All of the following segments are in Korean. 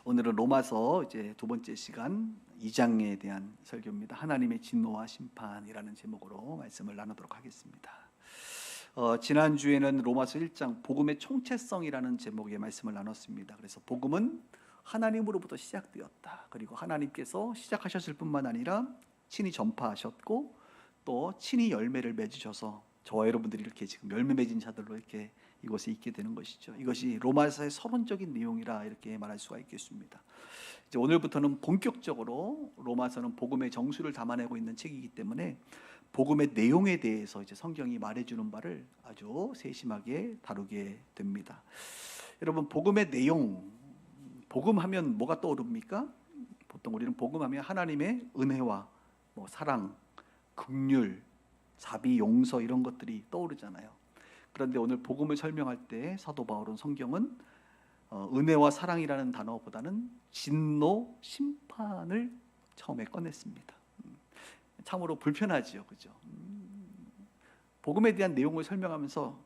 오늘은 로마서 이제 두 번째 시간 2장에 대한 설교입니다. 하나님의 진노와 심판이라는 제목으로 말씀을 나누도록 하겠습니다. 지난주에는 로마서 1장 복음의 총체성이라는 제목의 말씀을 나눴습니다. 그래서 복음은 하나님으로부터 시작되었다. 그리고 하나님께서 시작하셨을 뿐만 아니라 친히 전파하셨고 또 친히 열매를 맺으셔서 저와 여러분들이 이렇게 지금 열매 맺은 자들로 이렇게 이곳에 있게 되는 것이죠. 이것이 로마서의 서론적인 내용이라 이렇게 말할 수가 있겠습니다. 이제 오늘부터는 본격적으로 로마서는 복음의 정수를 담아내고 있는 책이기 때문에 복음의 내용에 대해서 이제 성경이 말해주는 바를 아주 세심하게 다루게 됩니다. 여러분, 복음의 내용, 복음하면 뭐가 떠오릅니까? 보통 우리는 복음하면 하나님의 은혜와 사랑, 긍휼, 자비, 용서 이런 것들이 떠오르잖아요. 그런데 오늘 복음을 설명할 때 사도 바울은 성경은 은혜와 사랑이라는 단어보다는 진노, 심판을 처음에 꺼냈습니다. 참으로 불편하지요, 그죠? 복음에 대한 내용을 설명하면서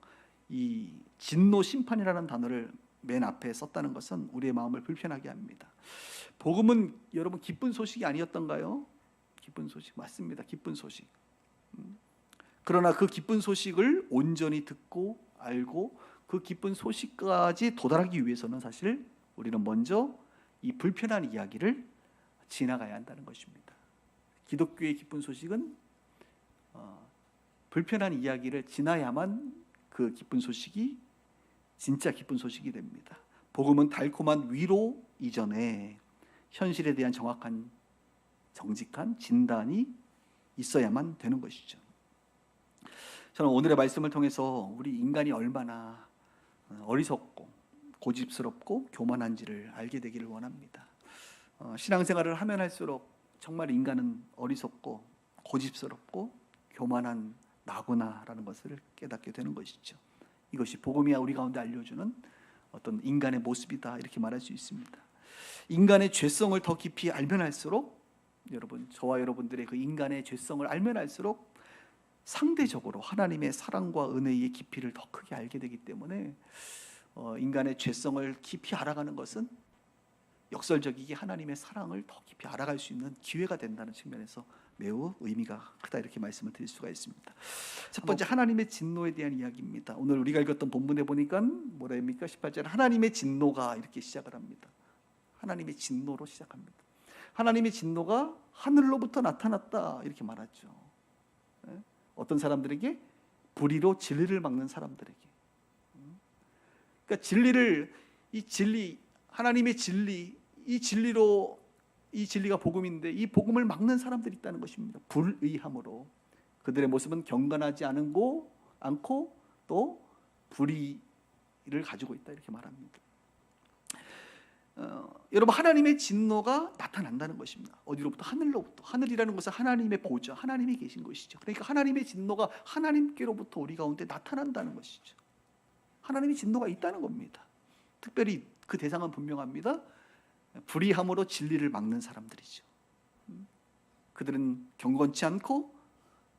이 진노, 심판이라는 단어를 맨 앞에 썼다는 것은 우리의 마음을 불편하게 합니다. 복음은 여러분 기쁜 소식이 아니었던가요? 기쁜 소식 맞습니다. 기쁜 소식. 그러나 그 기쁜 소식을 온전히 듣고 알고 그 기쁜 소식까지 도달하기 위해서는 사실 우리는 먼저 이 불편한 이야기를 지나가야 한다는 것입니다. 기독교의 기쁜 소식은 불편한 이야기를 지나야만 그 기쁜 소식이 진짜 기쁜 소식이 됩니다. 복음은 달콤한 위로 이전에 현실에 대한 정확한 정직한 진단이 있어야만 되는 것이죠. 저는 오늘의 말씀을 통해서 우리 인간이 얼마나 어리석고 고집스럽고 교만한지를 알게 되기를 원합니다. 신앙생활을 하면 할수록 정말 인간은 어리석고 고집스럽고 교만한 나구나라는 것을 깨닫게 되는 것이죠. 이것이 복음이 우리 가운데 알려주는 어떤 인간의 모습이다 이렇게 말할 수 있습니다. 인간의 죄성을 더 깊이 알면 할수록 여러분, 저와 여러분들의 그 인간의 죄성을 알면 알수록 상대적으로 하나님의 사랑과 은혜의 깊이를 더 크게 알게 되기 때문에 인간의 죄성을 깊이 알아가는 것은 역설적이게 하나님의 사랑을 더 깊이 알아갈 수 있는 기회가 된다는 측면에서 매우 의미가 크다 이렇게 말씀을 드릴 수가 있습니다. 첫 번째, 하나님의 진노에 대한 이야기입니다. 오늘 우리가 읽었던 본문에 보니까 뭐라 합니까? 18절 하나님의 진노가 이렇게 시작을 합니다. 하나님의 진노로 시작합니다. 하나님의 진노가 하늘로부터 나타났다 이렇게 말하죠. 어떤 사람들에게? 불의로 진리를 막는 사람들에게. 그러니까 하나님의 진리, 이 진리가 복음인데 이 복음을 막는 사람들이 있다는 것입니다. 불의함으로 그들의 모습은 경건하지 않고 또 불의를 가지고 있다 이렇게 말합니다. 여러분, 하나님의 진노가 나타난다는 것입니다. 어디로부터? 하늘로부터. 하늘이라는 것은 하나님의 보좌, 하나님이 계신 것이죠. 그러니까 하나님의 진노가 하나님께로부터 우리 가운데 나타난다는 것이죠. 하나님의 진노가 있다는 겁니다. 특별히 그 대상은 분명합니다. 불의함으로 진리를 막는 사람들이죠. 그들은 경건치 않고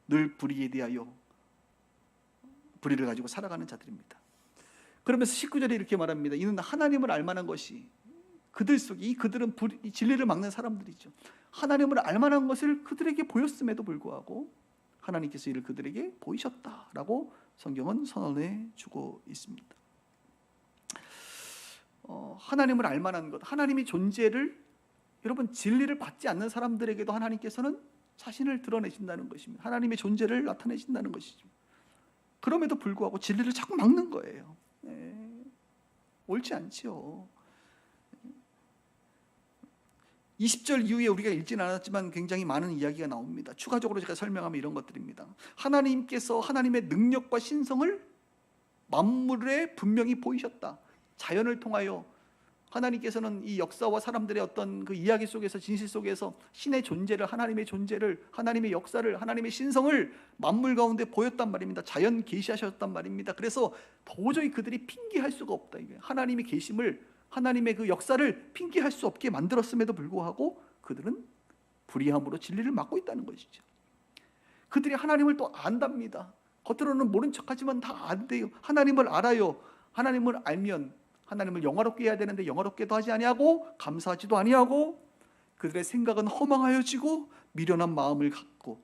늘 불의에 대하여 불의를 가지고 살아가는 자들입니다. 그러면서 19절에 이렇게 말합니다. 이는 하나님을 알만한 것이 그들 속에 그들은 진리를 막는 사람들이죠. 하나님을 알만한 것을 그들에게 보였음에도 불구하고 하나님께서 이를 그들에게 보이셨다라고 성경은 선언해 주고 있습니다. 하나님을 알만한 것, 하나님의 존재를 여러분 진리를 받지 않는 사람들에게도 하나님께서는 자신을 드러내신다는 것입니다. 하나님의 존재를 나타내신다는 것이죠. 그럼에도 불구하고 진리를 자꾸 막는 거예요. 옳지 않지요. 20절 이후에 우리가 읽지는 않았지만 굉장히 많은 이야기가 나옵니다. 추가적으로 제가 설명하면 이런 것들입니다. 하나님께서 하나님의 능력과 신성을 만물에 분명히 보이셨다. 자연을 통하여 하나님께서는 이 역사와 사람들의 어떤 그 이야기 속에서 진실 속에서 신의 존재를, 하나님의 존재를, 하나님의 역사를, 하나님의 신성을 만물 가운데 보였단 말입니다. 자연 계시하셨단 말입니다. 그래서 도저히 그들이 핑계할 수가 없다. 이게 하나님의 계심을, 하나님의 그 역사를 핑계할 수 없게 만들었음에도 불구하고 그들은 불의함으로 진리를 막고 있다는 것이죠. 그들이 하나님을 또 안답니다. 겉으로는 모른 척하지만 다 안돼요. 하나님을 알아요. 하나님을 알면 하나님을 영화롭게 해야 되는데 영화롭게도 하지 아니하고 감사하지도 아니하고 그들의 생각은 허망하여지고 미련한 마음을 갖고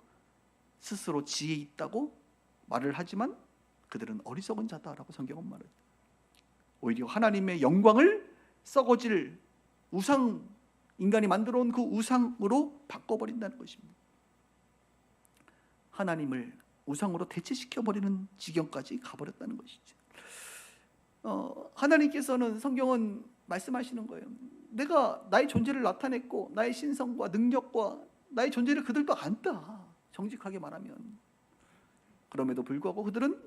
스스로 지혜 있다고 말을 하지만 그들은 어리석은 자다라고 성경은 말해요. 오히려 하나님의 영광을 썩어질 우상, 인간이 만들어 온 그 우상으로 바꿔버린다는 것입니다. 하나님을 우상으로 대체시켜버리는 지경까지 가버렸다는 것이죠. 하나님께서는 성경은 말씀하시는 거예요. 내가 나의 존재를 나타냈고 나의 신성과 능력과 나의 존재를 그들도 안다, 정직하게 말하면. 그럼에도 불구하고 그들은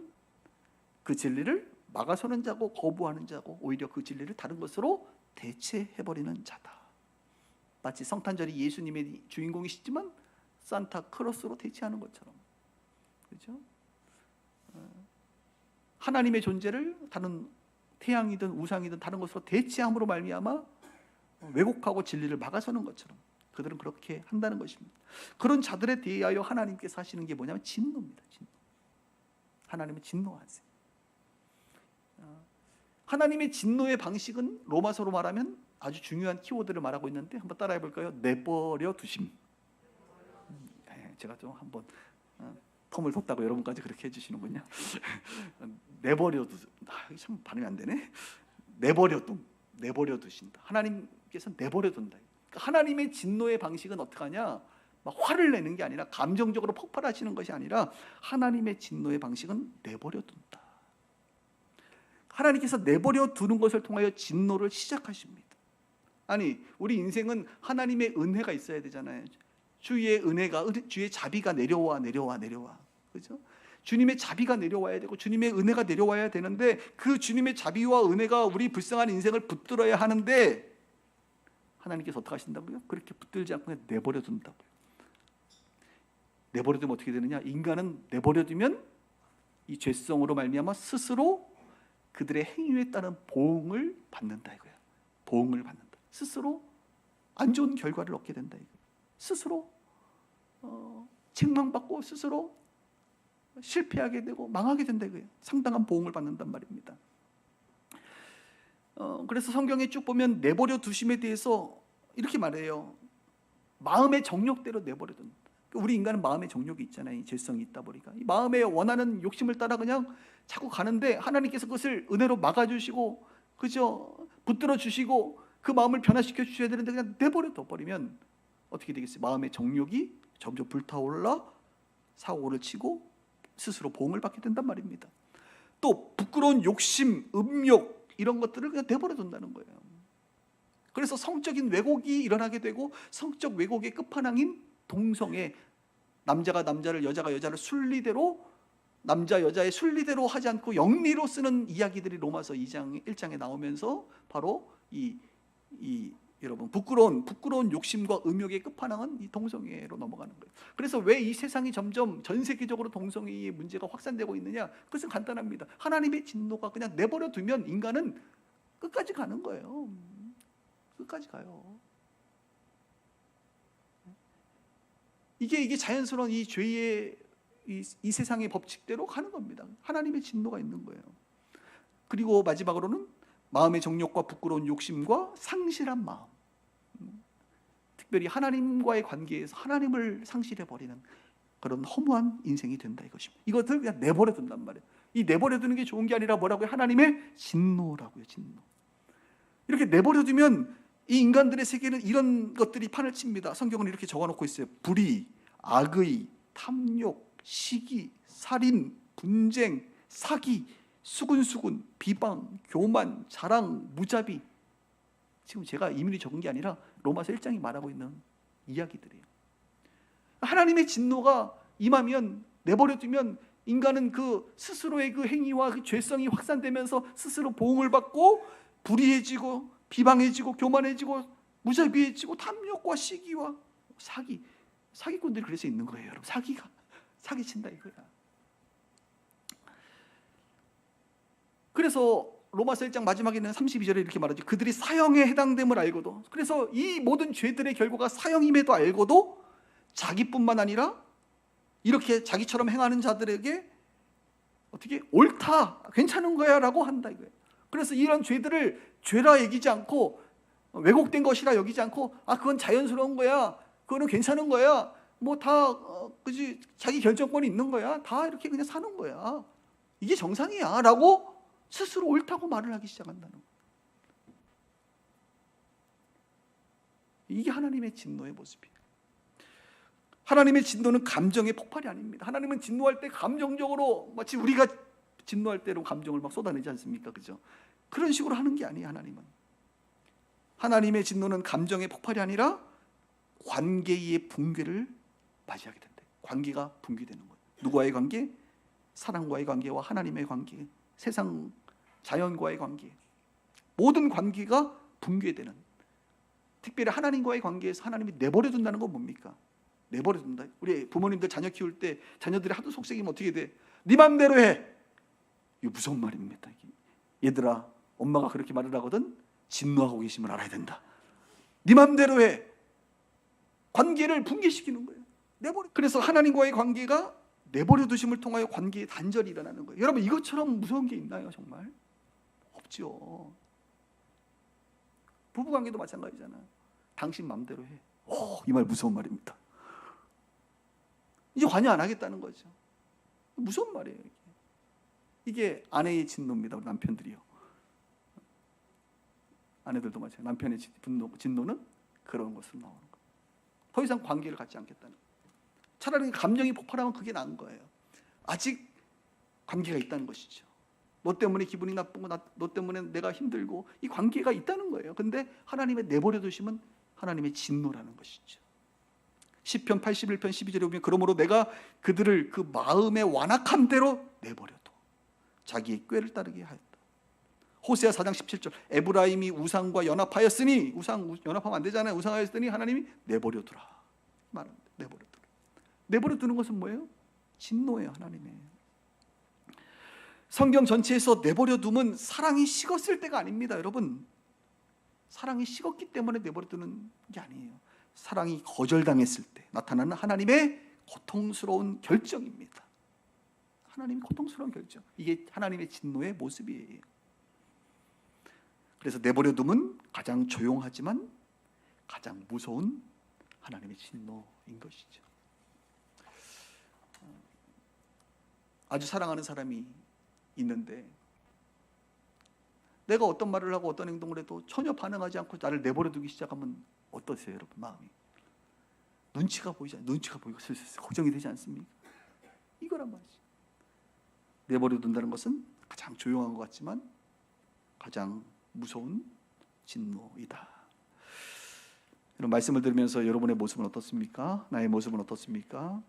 그 진리를 막아서는 자고 거부하는 자고 오히려 그 진리를 다른 것으로 대체해버리는 자다. 마치 성탄절이 예수님의 주인공이시지만 산타크로스로 대체하는 것처럼, 그렇죠? 하나님의 존재를 다른 태양이든 우상이든 다른 것으로 대체함으로 말미암아 왜곡하고 진리를 막아서는 것처럼 그들은 그렇게 한다는 것입니다. 그런 자들에 대하여 하나님께서 하시는 게 뭐냐면 진노입니다. 진노. 하나님은 진노하세요. 하나님의 진노의 방식은 로마서로 말하면 아주 중요한 키워드를 말하고 있는데 한번 따라해 볼까요? 내버려 두심. 제가 좀 한번 텀을 뒀다고 여러분까지 그렇게 해주시는군요. 내버려 두, 참 발음이 안 되네. 내버려 두신다. 하나님께서 내버려 둔다. 그러니까 하나님의 진노의 방식은 어떻게 하냐? 막 화를 내는 게 아니라 감정적으로 폭발하시는 것이 아니라 하나님의 진노의 방식은 내버려 둔다. 하나님께서 내버려 두는 것을 통하여 진노를 시작하십니다. 아니, 우리 인생은 하나님의 은혜가 있어야 되잖아요. 주의 은혜가, 주의 자비가 내려와. 그렇죠? 주님의 자비가 내려와야 되고 주님의 은혜가 내려와야 되는데 그 주님의 자비와 은혜가 우리 불쌍한 인생을 붙들어야 하는데 하나님께서 어떻게 하신다고요? 그렇게 붙들지 않고 그냥 내버려 둔다고요. 내버려 두면 어떻게 되느냐? 인간은 내버려 두면 이 죄성으로 말미암아 스스로 그들의 행위에 따른 보응을 받는다 이거예요. 보응을 받는다. 스스로 안 좋은 결과를 얻게 된다 이거예요. 스스로 책망받고 스스로 실패하게 되고 망하게 된다 이거예요. 상당한 보응을 받는단 말입니다. 그래서 성경에 쭉 보면 내버려 두심에 대해서 이렇게 말해요. 마음의 정욕대로 내버려 둔다. 우리 인간은 마음의 정욕이 있잖아요. 이 죄성이 있다 보니까 이 마음에 원하는 욕심을 따라 그냥 자꾸 가는데 하나님께서 그것을 은혜로 막아주시고 그죠? 붙들어 주시고 그 마음을 변화시켜 주셔야 되는데 그냥 내버려 둬버리면 어떻게 되겠어요? 마음의 정욕이 점점 불타올라 사고를 치고 스스로 보응을 받게 된단 말입니다. 또 부끄러운 욕심, 음욕 이런 것들을 그냥 내버려 둔다는 거예요. 그래서 성적인 왜곡이 일어나게 되고 성적 왜곡의 끝판왕인 동성애, 남자가 남자를 여자가 여자를 순리대로 남자 여자의 순리대로 하지 않고 영리로 쓰는 이야기들이 로마서 2장 1장에 나오면서 바로 이 여러분 부끄러운 욕심과 음욕의 끝판왕은 이 동성애로 넘어가는 거예요. 그래서 왜 이 세상이 점점 전 세계적으로 동성애의 문제가 확산되고 있느냐? 그것은 간단합니다. 하나님의 진노가 그냥 내버려 두면 인간은 끝까지 가는 거예요. 끝까지 가요. 이게 자연스러운 이 죄의 이 세상의 법칙대로 가는 겁니다. 하나님의 진노가 있는 거예요. 그리고 마지막으로는 마음의 정욕과 부끄러운 욕심과 상실한 마음. 특별히 하나님과의 관계에서 하나님을 상실해버리는 그런 허무한 인생이 된다 이것입니다. 이것을 그냥 내버려 둔단 말이에요. 이 내버려 두는 게 좋은 게 아니라 뭐라고요? 하나님의 진노라고요. 진노. 이렇게 내버려 두면 이 인간들의 세계는 이런 것들이 판을 칩니다. 성경은 이렇게 적어놓고 있어요. 불의, 악의, 탐욕, 시기, 살인, 분쟁, 사기, 수군수군, 비방, 교만, 자랑, 무자비. 지금 제가 임의로 적은 게 아니라 로마서 1장이 말하고 있는 이야기들이에요. 하나님의 진노가 임하면 내버려 두면 인간은 그 스스로의 그 행위와 그 죄성이 확산되면서 스스로 보응을 받고 불의해지고 비방해지고 교만해지고 무자비해지고 탐욕과 시기와 사기꾼들이 그래서 있는 거예요. 여러분 사기친다 이거야. 그래서 로마서 1장 마지막에는 32절에 이렇게 말하죠. 그들이 사형에 해당됨을 알고도, 그래서 이 모든 죄들의 결과가 사형임에도 알고도 자기뿐만 아니라 이렇게 자기처럼 행하는 자들에게 어떻게 옳다, 괜찮은 거야 라고 한다 이거예요. 그래서 이런 죄들을 죄라 여기지 않고, 왜곡된 것이라 여기지 않고, 그건 자연스러운 거야, 그거는 괜찮은 거야, 뭐 다 그지, 자기 결정권이 있는 거야, 다 이렇게 그냥 사는 거야, 이게 정상이야 라고 스스로 옳다고 말을 하기 시작한다는 거예요. 이게 하나님의 진노의 모습이에요. 하나님의 진노는 감정의 폭발이 아닙니다. 하나님은 진노할 때 감정적으로, 마치 우리가 진노할 때로 감정을 막 쏟아내지 않습니까? 그죠? 그런 식으로 하는 게 아니에요. 하나님의 진노는 감정의 폭발이 아니라 관계의 붕괴를 맞이하게 된다. 관계가 붕괴되는 거예요. 누구와의 관계? 사랑과의 관계와 하나님의 관계, 세상 자연과의 관계, 모든 관계가 붕괴되는, 특별히 하나님과의 관계에서 하나님이 내버려 둔다는 건 뭡니까? 내버려 둔다. 우리 부모님들 자녀 키울 때 자녀들이 하도 속삭이면 어떻게 돼? 네 맘대로 해. 이거 무서운 말입니다. 얘들아, 엄마가 그렇게 말을 하거든 진노하고 계심을 알아야 된다. 네 맘대로 해. 관계를 붕괴시키는 거예요. 그래서 하나님과의 관계가 내버려 두심을 통하여 관계의 단절이 일어나는 거예요. 여러분, 이것처럼 무서운 게 있나요? 정말 없죠. 부부관계도 마찬가지잖아요. 당신 맘대로 해. 이 말 무서운 말입니다. 이제 관여 안 하겠다는 거죠. 무서운 말이에요. 이게 아내의 진노입니다. 우리 남편들이요. 아내들도 마찬가지예요. 남편의 진노는 그런 것으로 나오는 거예요. 더 이상 관계를 갖지 않겠다는 거예요. 차라리 감정이 폭발하면 그게 나은 거예요. 아직 관계가 있다는 것이죠. 너 때문에 기분이 나쁘고 너 때문에 내가 힘들고, 이 관계가 있다는 거예요. 근데 하나님의 내버려 두심은 하나님의 진노라는 것이죠. 시편 81편 12절에 보면 그러므로 내가 그들을 그 마음의 완악함대로 내버려둬 자기의 꾀를 따르게 하였다. 호세아 4장 17절 에브라임이 우상과 연합하였으니, 우상 연합하면 안 되잖아요. 우상하였으니 하나님이 내버려두라 말합니다. 내버려두는 것은 뭐예요? 진노예요. 하나님의. 성경 전체에서 내버려둠은 사랑이 식었을 때가 아닙니다. 여러분, 사랑이 식었기 때문에 내버려두는 게 아니에요. 사랑이 거절당했을 때 나타나는 하나님의 고통스러운 결정입니다. 하나님의 고통스러운 결정, 이게 하나님의 진노의 모습이에요. 그래서 내버려둠은 가장 조용하지만 가장 무서운 하나님의 진노인 것이죠. 아주 사랑하는 사람이 있는데 내가 어떤 말을 하고 어떤 행동을 해도 전혀 반응하지 않고 나를 내버려두기 시작하면 어떠세요, 여러분? 마음이 눈치가 보이잖아요. 눈치가 보이고 슬슬 걱정이 되지 않습니까? 이거란 말이죠. 내버려둔다는 것은 가장 조용한 것 같지만 가장 무서운 진노이다. 이런 말씀을 들으면서 여러분의 모습은 어떻습니까? 나의 모습은 어떻습니까?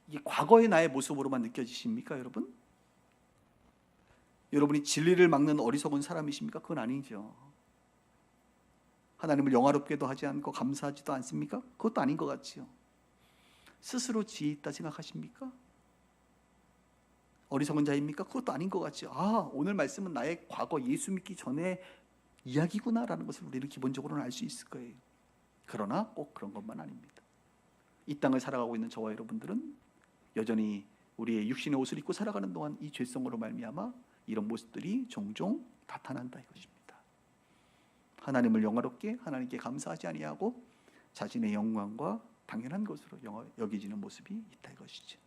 이게 과거의 나의 모습으로만 느껴지십니까, 여러분? 여러분이 진리를 막는 어리석은 사람이십니까? 그건 아니죠. 하나님을 영화롭게도 하지 않고 감사하지도 않습니까? 그것도 아닌 것 같지요. 스스로 지혜 있다 생각하십니까? 어리석은 자입니까? 그것도 아닌 것 같지요. 오늘 말씀은 나의 과거 예수 믿기 전에 이야기구나라는 것을 우리는 기본적으로는 알 수 있을 거예요. 그러나 꼭 그런 것만 아닙니다. 이 땅을 살아가고 있는 저와 여러분들은 여전히 우리의 육신의 옷을 입고 살아가는 동안 이 죄성으로 말미암아 이런 모습들이 종종 나타난다 이것입니다. 하나님을 영화롭게, 하나님께 감사하지 아니하고 자신의 영광과 당연한 것으로 여기지는 모습이 있다 이것이죠.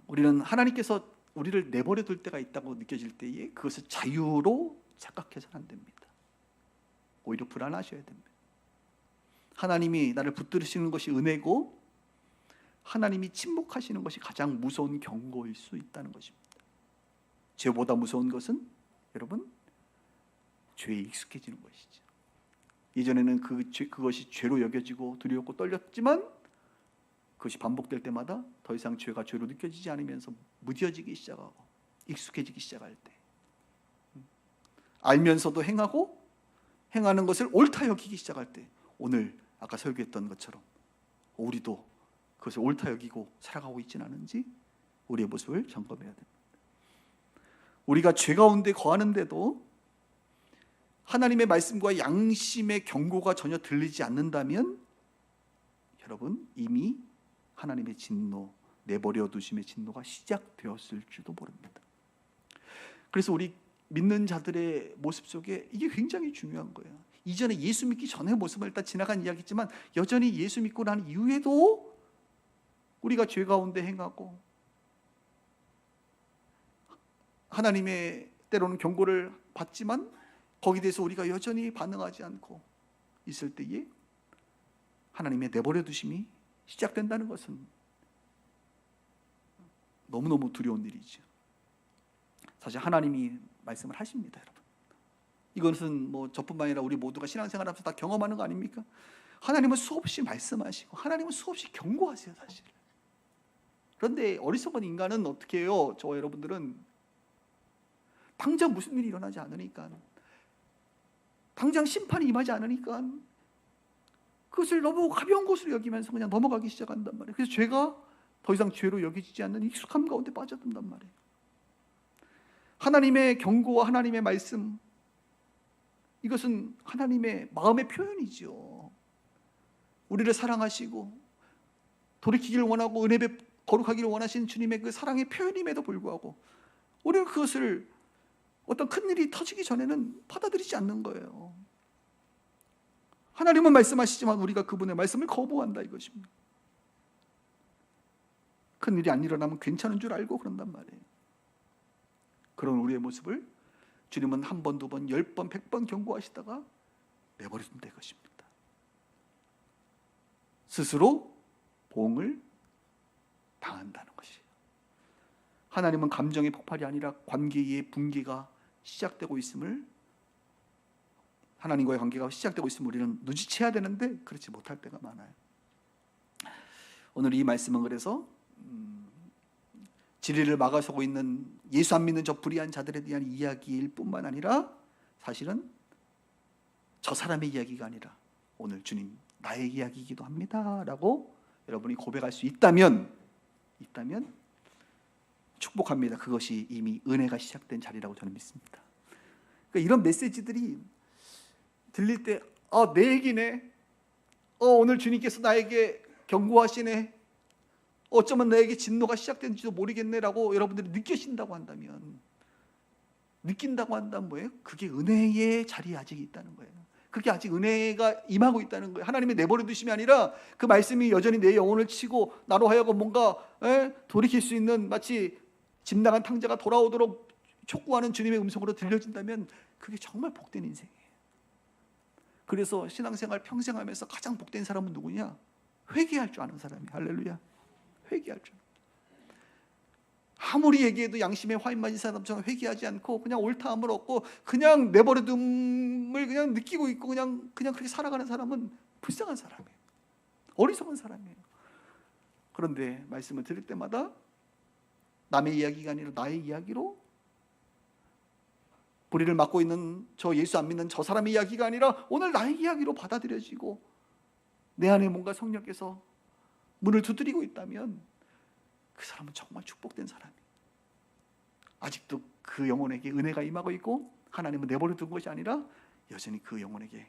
우리는 하나님께서 우리를 내버려 둘 때가 있다고 느껴질 때에 그것을 자유로 착각해서는 안 됩니다. 오히려 불안하셔야 됩니다. 하나님이 나를 붙들으시는 것이 은혜고 하나님이 침묵하시는 것이 가장 무서운 경고일 수 있다는 것입니다. 죄보다 무서운 것은 여러분, 죄에 익숙해지는 것이죠. 이전에는 그것이 죄로 여겨지고 두려웠고 떨렸지만 그것이 반복될 때마다 더 이상 죄가 죄로 느껴지지 않으면서 무뎌지기 시작하고 익숙해지기 시작할 때, 알면서도 행하고 행하는 것을 옳다 여기기 시작할 때, 오늘 아까 설교했던 것처럼 우리도 그것을 옳다 여기고 살아가고 있지는 않은지 우리의 모습을 점검해야 됩니다. 우리가 죄 가운데 거하는데도 하나님의 말씀과 양심의 경고가 전혀 들리지 않는다면 여러분, 이미 하나님의 진노, 내버려 두심의 진노가 시작되었을지도 모릅니다. 그래서 우리 믿는 자들의 모습 속에 이게 굉장히 중요한 거예요. 이전에 예수 믿기 전의 모습은 일단 지나간 이야기지만 여전히 예수 믿고 난 이후에도 우리가 죄 가운데 행하고 하나님의 때로는 경고를 받지만 거기에 대해서 우리가 여전히 반응하지 않고 있을 때에 하나님의 내버려 두심이 시작된다는 것은 너무너무 두려운 일이죠. 사실 하나님이 말씀을 하십니다, 여러분. 이것은 뭐 저뿐만 아니라 우리 모두가 신앙생활하면서 다 경험하는 거 아닙니까? 하나님은 수없이 말씀하시고 하나님은 수없이 경고하세요, 사실. 그런데 어리석은 인간은 어떻게 해요? 저와 여러분들은 당장 무슨 일이 일어나지 않으니까, 당장 심판이 임하지 않으니까 그것을 너무 가벼운 것으로 여기면서 그냥 넘어가기 시작한단 말이에요. 그래서 죄가 더 이상 죄로 여겨지지 않는 익숙함 가운데 빠져든단 말이에요. 하나님의 경고와 하나님의 말씀, 이것은 하나님의 마음의 표현이죠. 우리를 사랑하시고 돌이키기를 원하고 은혜 거룩하기를 원하신 주님의 그 사랑의 표현임에도 불구하고 우리는 그것을 어떤 큰일이 터지기 전에는 받아들이지 않는 거예요. 하나님은 말씀하시지만 우리가 그분의 말씀을 거부한다, 이것입니다. 큰일이 안 일어나면 괜찮은 줄 알고 그런단 말이에요. 그런 우리의 모습을 주님은 한 번, 두 번, 10번, 100번 경고하시다가 내버려둔다, 이것입니다. 스스로 봉을 당한다는 것이에요. 하나님은 감정의 폭발이 아니라 관계의 붕괴가 시작되고 있음을, 하나님과의 관계가 시작되고 있음을 우리는 눈치채야 되는데 그렇지 못할 때가 많아요. 오늘 이 말씀은 그래서 진리를 막아서고 있는 예수 안 믿는 저 불의한 자들에 대한 이야기일 뿐만 아니라 사실은 저 사람의 이야기가 아니라 오늘 주님 나의 이야기이기도 합니다 라고 여러분이 고백할 수 있다면 축복합니다. 그것이 이미 은혜가 시작된 자리라고 저는 믿습니다. 그러니까 이런 메시지들이 들릴 때 내 얘기네, 오늘 주님께서 나에게 경고하시네, 어쩌면 나에게 진노가 시작된지도 모르겠네라고 여러분들이 느끼신다고 한다면 뭐예요? 그게 은혜의 자리에 아직 있다는 거예요. 그게 아직 은혜가 임하고 있다는 거예요. 하나님의 내버려 두심이 아니라 그 말씀이 여전히 내 영혼을 치고 나로 하여금 뭔가 돌이킬 수 있는, 마치 집 나간 탕자가 돌아오도록 촉구하는 주님의 음성으로 들려진다면 그게 정말 복된 인생이에요. 그래서 신앙생활 평생 하면서 가장 복된 사람은 누구냐? 회개할 줄 아는 사람이에요. 할렐루야. 회개할 줄. 아무리 얘기해도 양심에 화인 맞은 사람처럼 회개하지 않고 그냥 옳다함을 얻고 그냥 내버려둠을 그냥 느끼고 있고 그냥 그렇게 살아가는 사람은 불쌍한 사람이에요. 어리석은 사람이에요. 그런데 말씀을 들을 때마다 남의 이야기가 아니라 나의 이야기로, 불의를 맡고 있는 저 예수 안 믿는 저 사람의 이야기가 아니라 오늘 나의 이야기로 받아들여지고 내 안에 뭔가 성령께서 문을 두드리고 있다면 그 사람은 정말 축복된 사람이에요. 아직도 그 영혼에게 은혜가 임하고 있고 하나님은 내버려 둔 것이 아니라 여전히 그 영혼에게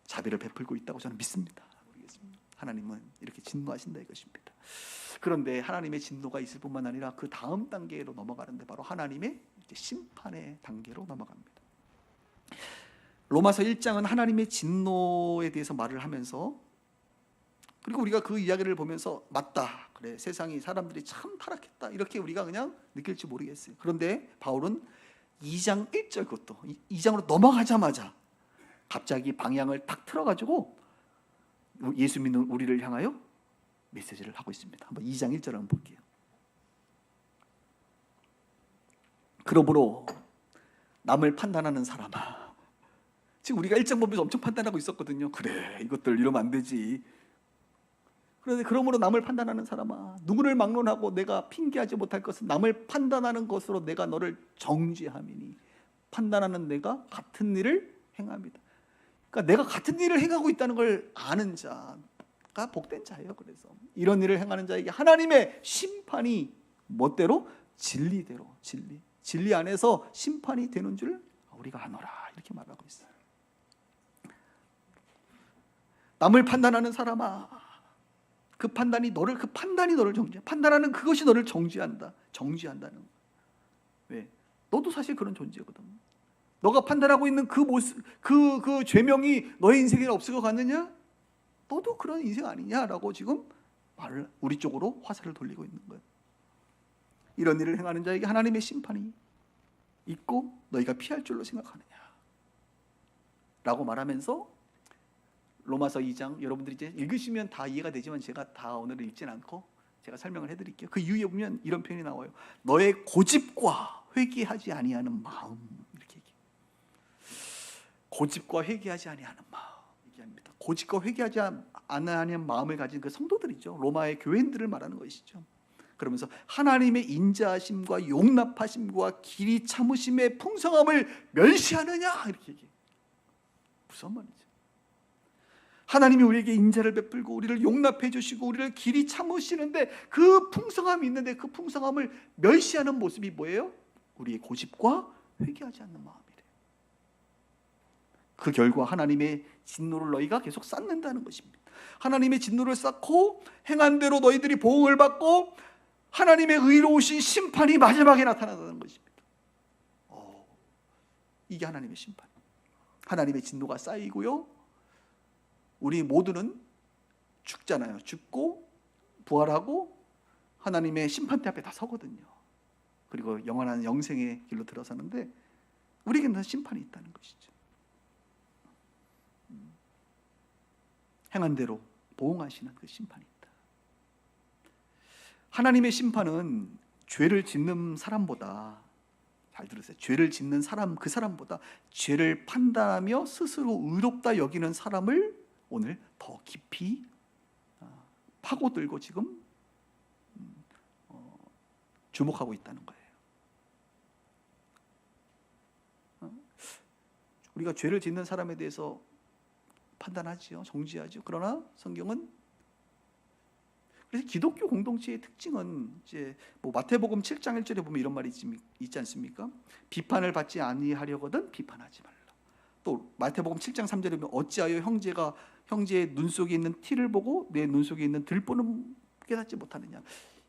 자비를 베풀고 있다고 저는 믿습니다. 하나님은 이렇게 진노하신다, 이것입니다. 그런데 하나님의 진노가 있을 뿐만 아니라 그 다음 단계로 넘어가는데 바로 하나님의 심판의 단계로 넘어갑니다. 로마서 1장은 하나님의 진노에 대해서 말을 하면서, 그리고 우리가 그 이야기를 보면서 맞다, 그래, 세상이 사람들이 참 타락했다, 이렇게 우리가 그냥 느낄지 모르겠어요. 그런데 바울은 2장 1절, 그것도 2장으로 넘어가자마자 갑자기 방향을 탁 틀어가지고 예수 믿는 우리를 향하여 메시지를 하고 있습니다. 한번 2장 1절 한번 볼게요. 그러므로 남을 판단하는 사람아. 지금 우리가 1장 보면서 엄청 판단하고 있었거든요. 그래, 이것들 이러면 안 되지. 그런데 그러므로 남을 판단하는 사람아, 누구를 막론하고 내가 핑계하지 못할 것은 남을 판단하는 것으로 내가 너를 정죄함이니 판단하는 내가 같은 일을 행합니다. 그러니까 내가 같은 일을 행하고 있다는 걸 아는 자가 복된 자예요. 그래서 이런 일을 행하는 자에게 하나님의 심판이 멋대로 진리대로, 진리 안에서 심판이 되는 줄 우리가 아노라, 이렇게 말하고 있어요. 남을 판단하는 사람아, 그 판단이 너를 정죄. 판단하는 그것이 너를 정죄한다는 거예요. 왜? 너도 사실 그런 존재거든. 너가 판단하고 있는 그 모습, 그 죄명이 너의 인생에 없을 것 같느냐? 너도 그런 인생 아니냐라고 지금 말을 우리 쪽으로 화살을 돌리고 있는 거예요. 이런 일을 행하는 자에게 하나님의 심판이 있고 너희가 피할 줄로 생각하느냐? 라고 말하면서 로마서 2장, 여러분들이 이제 읽으시면 다 이해가 되지만 제가 다 오늘 읽진 않고 제가 설명을 해드릴게요. 그 이후에 보면 이런 표현이 나와요. 너의 고집과 회개하지 아니하는 마음, 이렇게 얘기해요. 고집과 회개하지 아니하는 마음 얘기합니다. 고집과 회개하지 아니하는 마음을 가진 그 성도들이죠. 로마의 교회인들을 말하는 것이죠. 그러면서 하나님의 인자하심과 용납하심과 길이 참으심의 풍성함을 멸시하느냐, 이렇게 얘기해요. 무슨 말이죠? 하나님이 우리에게 인자를 베풀고 우리를 용납해 주시고 우리를 길이 참으시는데 그 풍성함이 있는데 그 풍성함을 멸시하는 모습이 뭐예요? 우리의 고집과 회개하지 않는 마음이래요. 그 결과 하나님의 진노를 너희가 계속 쌓는다는 것입니다. 하나님의 진노를 쌓고 행한 대로 너희들이 보응을 받고 하나님의 의로우신 심판이 마지막에 나타난다는 것입니다. 이게 하나님의 심판. 하나님의 진노가 쌓이고요, 우리 모두는 죽잖아요. 죽고 부활하고 하나님의 심판대 앞에 다 서거든요. 그리고 영원한 영생의 길로 들어서는데 우리에게는 심판이 있다는 것이죠. 행한 대로 보응하시는 그 심판이 있다. 하나님의 심판은 죄를 짓는 사람보다, 잘 들으세요, 죄를 짓는 사람, 그 사람보다 죄를 판단하며 스스로 의롭다 여기는 사람을 오늘 더 깊이 파고들고 지금 주목하고 있다는 거예요. 우리가 죄를 짓는 사람에 대해서 판단하지요, 정죄하죠. 그러나 성경은, 그래서 기독교 공동체의 특징은 이제 뭐 마태복음 7장 1절에 보면 이런 말이 있지 않습니까? 비판을 받지 아니하려거든 비판하지 말라. 또 마태복음 7장 3절에 보면 어찌하여 형제의 눈 속에 있는 티를 보고 내 눈 속에 있는 들보는 깨닫지 못하느냐.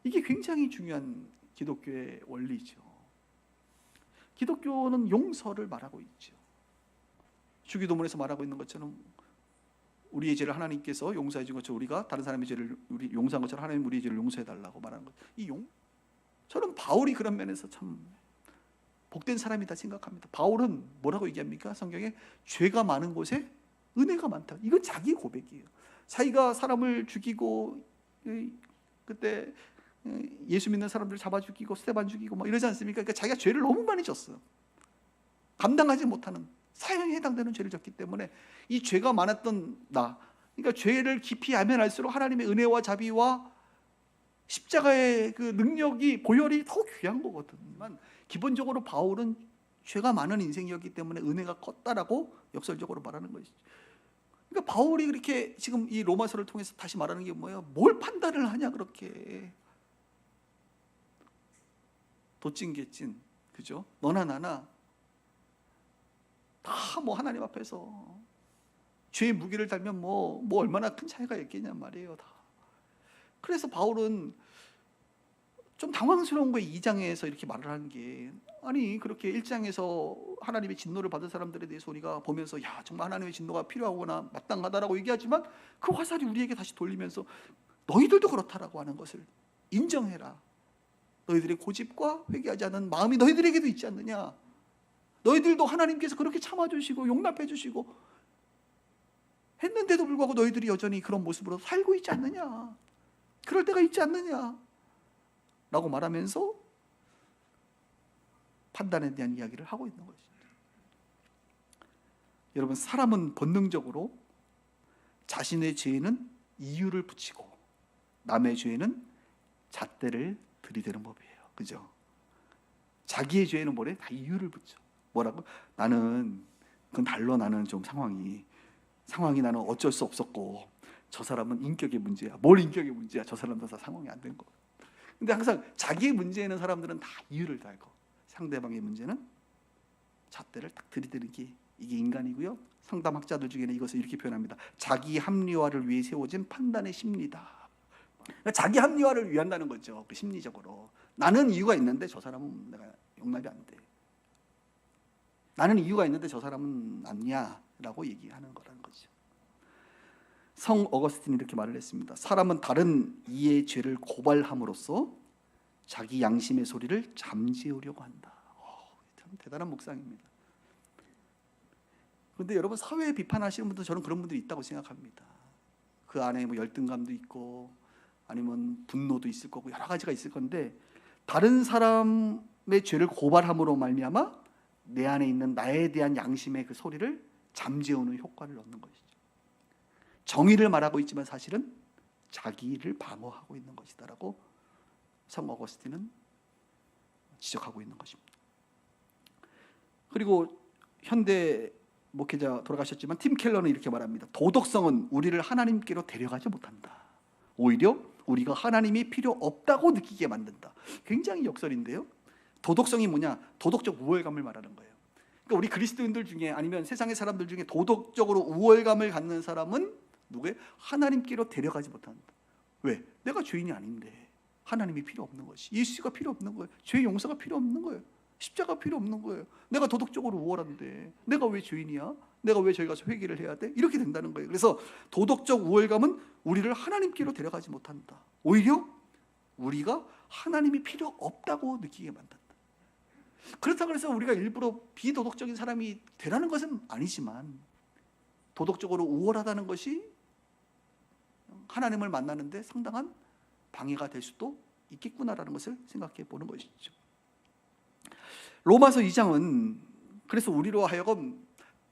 이게 굉장히 중요한 기독교의 원리죠. 기독교는 용서를 말하고 있죠. 주기도문에서 말하고 있는 것처럼 우리의 죄를 하나님께서 용서해 준 것처럼 우리가 다른 사람의 죄를 우리 용서한 것처럼 하나님 우리의 죄를 용서해 달라고 말하는 것. 저는 바울이 그런 면에서 참 복된 사람이다 생각합니다. 바울은 뭐라고 얘기합니까? 성경에 죄가 많은 곳에 은혜가 많다. 이건 자기 고백이에요. 자기가 사람을 죽이고 그때 예수 믿는 사람들 잡아 죽이고 스테반 죽이고 뭐 이러지 않습니까? 그러니까 자기가 죄를 너무 많이 졌어요. 감당하지 못하는, 사형에 해당되는 죄를 졌기 때문에 이 죄가 많았던 나, 그러니까 죄를 깊이 알면 알수록 하나님의 은혜와 자비와 십자가의 그 능력이, 보혈이 더 귀한 거거든요. 기본적으로 바울은 죄가 많은 인생이었기 때문에 은혜가 컸다라고 역설적으로 말하는 것이죠. 그러니까 바울이 그렇게 지금 이 로마서를 통해서 다시 말하는 게 뭐예요? 뭘 판단을 하냐, 그렇게 도찐개찐, 그죠? 너나 나나 다 뭐 하나님 앞에서 죄의 무게를 달면 뭐 얼마나 큰 차이가 있겠냔 말이에요, 다. 그래서 바울은 좀 당황스러운 거예요. 2장에서 이렇게 말을 하는 게, 아니 그렇게 1장에서 하나님의 진노를 받은 사람들에 대해서 우리가 보면서 야, 정말 하나님의 진노가 필요하거나 마땅하다라고 얘기하지만 그 화살이 우리에게 다시 돌리면서 너희들도 그렇다라고 하는 것을 인정해라. 너희들의 고집과 회개하지 않는 마음이 너희들에게도 있지 않느냐. 너희들도 하나님께서 그렇게 참아주시고 용납해주시고 했는데도 불구하고 너희들이 여전히 그런 모습으로 살고 있지 않느냐, 그럴 때가 있지 않느냐 라고 말하면서 판단에 대한 이야기를 하고 있는 것이죠. 여러분, 사람은 본능적으로 자신의 죄에는 이유를 붙이고 남의 죄에는 잣대를 들이대는 법이에요. 그죠? 자기의 죄에는 뭐래? 다 이유를 붙여. 뭐라고? 나는 그건 달러, 나는 좀 상황이 나는 어쩔 수 없었고 저 사람은 인격의 문제야. 뭘 인격의 문제야? 저 사람도 다 상황이 안 된 거. 근데 항상 자기의 문제에는 사람들은 다 이유를 달고 상대방의 문제는 잣대를 딱 들이대는 게 이게 인간이고요. 상담학자들 중에는 이것을 이렇게 표현합니다. 자기 합리화를 위해 세워진 판단의 심리다. 그러니까 자기 합리화를 위한다는 거죠. 그 심리적으로 나는 이유가 있는데 저 사람은 내가 용납이 안 돼. 나는 이유가 있는데 저 사람은 아니야라고 얘기하는 거라는 거죠. 성 어거스틴이 이렇게 말을 했습니다. 사람은 다른 이의 죄를 고발함으로써 자기 양심의 소리를 잠재우려고 한다. 참 대단한 묵상입니다. 그런데 여러분, 사회 비판하시는 분들, 저는 그런 분들이 있다고 생각합니다. 그 안에 뭐 열등감도 있고 아니면 분노도 있을 거고 여러 가지가 있을 건데, 다른 사람의 죄를 고발함으로 말미암아 내 안에 있는 나에 대한 양심의 그 소리를 잠재우는 효과를 얻는 것이죠. 정의를 말하고 있지만 사실은 자기를 방어하고 있는 것이다라고 성 어거스틴은 지적하고 있는 것입니다. 그리고 현대 목회자 돌아가셨지만 팀 켈러는 이렇게 말합니다. 도덕성은 우리를 하나님께로 데려가지 못한다. 오히려 우리가 하나님이 필요 없다고 느끼게 만든다. 굉장히 역설인데요. 도덕성이 뭐냐? 도덕적 우월감을 말하는 거예요. 그러니까 우리 그리스도인들 중에 아니면 세상의 사람들 중에 도덕적으로 우월감을 갖는 사람은 누구예요? 하나님께로 데려가지 못한다. 왜? 내가 죄인이 아닌데 하나님이 필요 없는 것이, 예수가 필요 없는 거예요. 죄 용서가 필요 없는 거예요. 십자가 필요 없는 거예요. 내가 도덕적으로 우월한데 내가 왜 죄인이야? 내가 왜 저기 가서 회개를 해야 돼? 이렇게 된다는 거예요. 그래서 도덕적 우월감은 우리를 하나님께로 데려가지 못한다. 오히려 우리가 하나님이 필요 없다고 느끼게 만든다. 그렇다고 해서 우리가 일부러 비도덕적인 사람이 되라는 것은 아니지만, 도덕적으로 우월하다는 것이 하나님을 만나는데 상당한 방해가 될 수도 있겠구나라는 것을 생각해 보는 것이죠. 로마서 2장은 그래서 우리로 하여금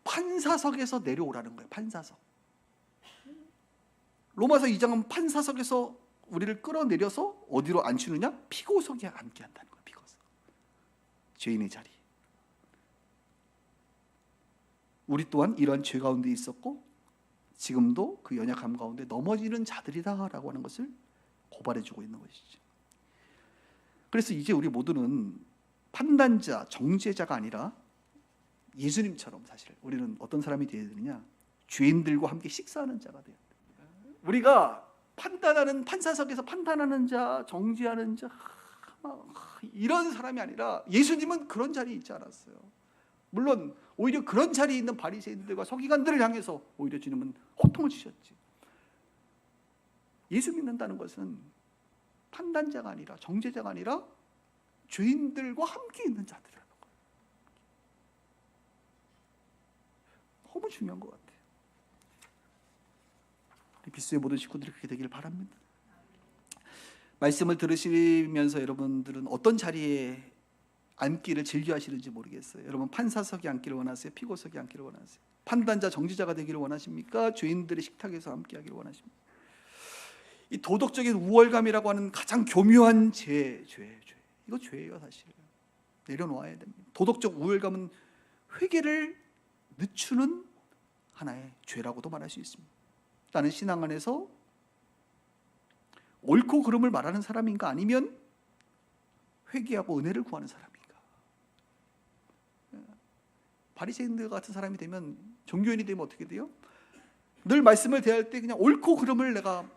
판사석에서 내려오라는 거예요. 판사석. 로마서 2장은 판사석에서 우리를 끌어내려서 어디로 앉히느냐? 피고석에 앉게 한다는 거예요. 피고석. 죄인의 자리. 우리 또한 이러한 죄 가운데 있었고 지금도 그 연약함 가운데 넘어지는 자들이다라고 하는 것을 고발해주고 있는 것이죠. 그래서 이제 우리 모두는 판단자, 정죄자가 아니라 예수님처럼 사실 우리는 어떤 사람이 되어야 되느냐? 죄인들과 함께 식사하는 자가 돼야 돼요. 우리가 판단하는, 판사석에서 판단하는 자, 정죄하는 자, 이런 사람이 아니라 예수님은 그런 자리에 있지 않았어요. 물론 오히려 그런 자리에 있는 바리새인들과 서기관들을 향해서 오히려 주님은 호통을 치셨지. 예수 믿는다는 것은 판단자가 아니라, 정죄자가 아니라 죄인들과 함께 있는 자들이라는 거예요. 너무 중요한 것 같아요. 비스의 모든 식구들이 그렇게 되기를 바랍니다. 말씀을 들으시면서 여러분들은 어떤 자리에 앉기를 즐겨 하시는지 모르겠어요. 여러분, 판사석에 앉기를 원하세요? 피고석에 앉기를 원하세요? 판단자, 정죄자가 되기를 원하십니까? 죄인들의 식탁에서 함께 하기를 원하십니까? 이 도덕적인 우월감이라고 하는 가장 교묘한 죄. 이거 죄예요, 사실. 내려놓아야 됩니다. 도덕적 우월감은 회개를 늦추는 하나의 죄라고도 말할 수 있습니다. 나는 신앙 안에서 옳고 그름을 말하는 사람인가, 아니면 회개하고 은혜를 구하는 사람인가? 바리새인들 같은 사람이 되면, 종교인이 되면 어떻게 돼요? 늘 말씀을 대할 때 그냥 옳고 그름을 내가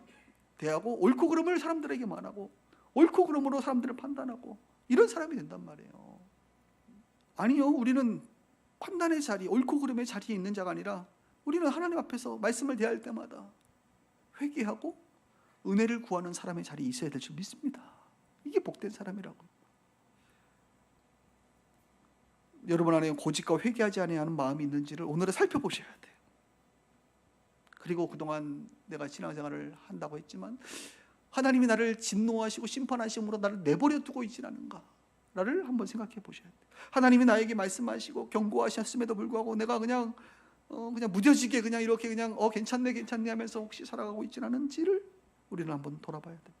대하고, 옳고 그름을 사람들에게 말하고, 옳고 그름으로 사람들을 판단하고, 이런 사람이 된단 말이에요. 아니요, 우리는 판단의 자리, 옳고 그름의 자리에 있는 자가 아니라 우리는 하나님 앞에서 말씀을 대할 때마다 회개하고 은혜를 구하는 사람의 자리에 있어야 될 줄 믿습니다. 이게 복된 사람이라고. 여러분 안에 고집과 회개하지 아니하는 마음이 있는지를 오늘은 살펴보셔야 돼요. 그리고 그동안 내가 신앙생활을 한다고 했지만 하나님이 나를 진노하시고 심판하심으로 나를 내버려 두고 있지 않은가를 한번 생각해 보셔야 돼요. 하나님이 나에게 말씀하시고 경고하셨음에도 불구하고 내가 그냥 무뎌지게 그냥 이렇게 그냥 괜찮네 하면서 혹시 살아가고 있지 않은지를 우리는 한번 돌아봐야 돼요.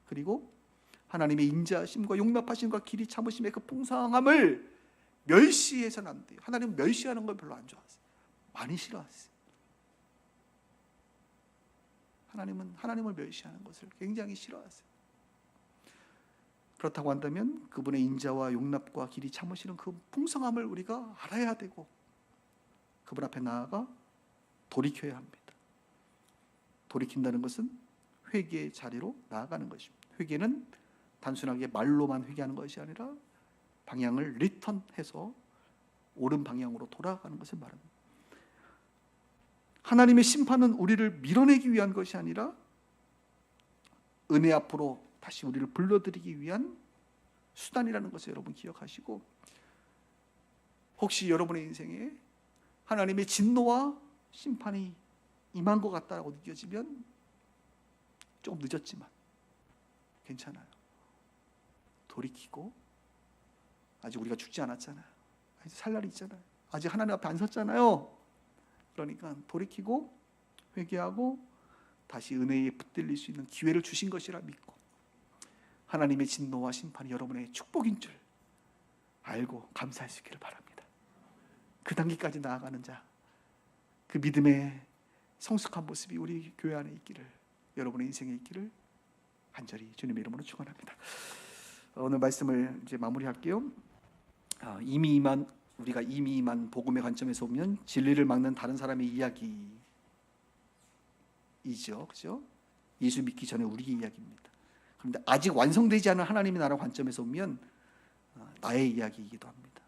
그리고 하나님의 인자하심과 용납하심과 길이 참으심의 그 풍성함을 멸시해서는 안 돼요. 하나님은 멸시하는 걸 별로 안 좋아하세요. 많이 싫어하세요. 하나님은 하나님을 멸시하는 것을 굉장히 싫어하세요. 그렇다고 한다면 그분의 인자와 용납과 길이 참으시는 그 풍성함을 우리가 알아야 되고 그분 앞에 나아가 돌이켜야 합니다. 돌이킨다는 것은 회개의 자리로 나아가는 것입니다. 회개는 단순하게 말로만 회개하는 것이 아니라 방향을 리턴해서 옳은 방향으로 돌아가는 것을 말합니다. 하나님의 심판은 우리를 밀어내기 위한 것이 아니라 은혜 앞으로 다시 우리를 불러들이기 위한 수단이라는 것을 여러분 기억하시고, 혹시 여러분의 인생에 하나님의 진노와 심판이 임한 것 같다고 느껴지면 조금 늦었지만 괜찮아요. 돌이키고, 아직 우리가 죽지 않았잖아요. 아직 살 날이 있잖아요. 아직 하나님 앞에 안 섰잖아요. 그러니까 돌이키고 회개하고 다시 은혜에 붙들릴 수 있는 기회를 주신 것이라 믿고, 하나님의 진노와 심판이 여러분의 축복인 줄 알고 감사할 수 있기를 바랍니다. 그 단계까지 나아가는 자, 그 믿음의 성숙한 모습이 우리 교회 안에 있기를, 여러분의 인생에 있기를 간절히 주님의 이름으로 축원합니다. 오늘 말씀을 이제 마무리할게요. 우리가 이미 임한 복음의 관점에서 보면 진리를 막는 다른 사람의 이야기이죠, 그렇죠? 예수 믿기 전에 우리의 이야기입니다. 그런데 아직 완성되지 않은 하나님의 나라 관점에서 보면 나의 이야기이기도 합니다.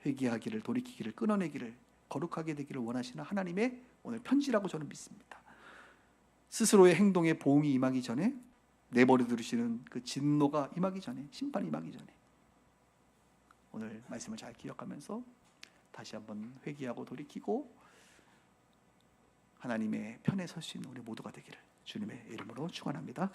회개하기를, 돌이키기를, 끊어내기를, 거룩하게 되기를 원하시는 하나님의 오늘 편지라고 저는 믿습니다. 스스로의 행동에 보응이 임하기 전에, 내버려 두시는 그 진노가 임하기 전에, 심판이 임하기 전에 오늘 말씀을 잘 기억하면서 다시 한번 회개하고 돌이키고 하나님의 편에 설 수 있는 우리 모두가 되기를 주님의 이름으로 축원합니다.